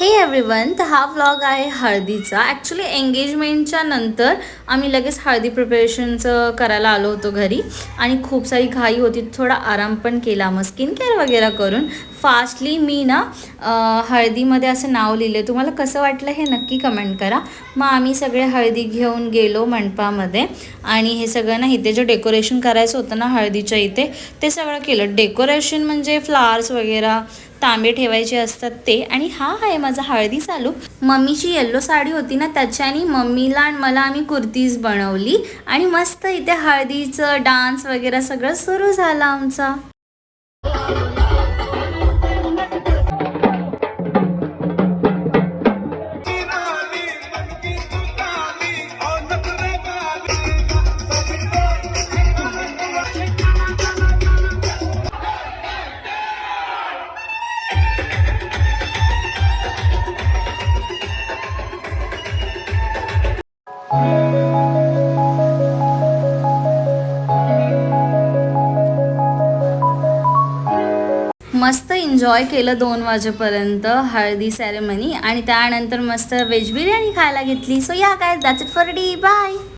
हे एव्हरीवन, तर हा व्लॉग आहे हळदीचा. ॲक्च्युली एंगेजमेंटच्या नंतर आम्ही लगेच हळदी प्रिपरेशनचं करायला आलो होतो घरी आणि खूप सारी घाई होती. थोडा आराम पण केला, मग स्किन केअर वगैरे करून फास्टली मी ना हळदीमध्ये असं नाव लिहिले. तुम्हाला कसं वाटलं हे नक्की कमेंट करा. मग आम्ही सगळे हळदी घेऊन गेलो मंडपामध्ये आणि हे सगळं ना इथे जे डेकोरेशन करायचं होतं ना हळदीच्या इथे ते सगळं केलं. डेकोरेशन म्हणजे फ्लावर्स वगैरे तांबे ठेवायचे असतात ते. आणि हा आहे माझा हळदीचा लूक. मम्मीची येल्लो साडी होती ना त्याच्याने मम्मीला आणि मला आम्ही कुर्तीज बनवली आणि मस्त इथे हळदीचं डान्स वगैरे सगळं सुरू झालं आमचा. मस्त एन्जॉय केलं 2 वाजेपर्यंत हळदी सेरेमनी आणि त्यानंतर मस्त व्हेज बिर्याणी खायला घेतली. So yeah guys, that's it for today. Bye.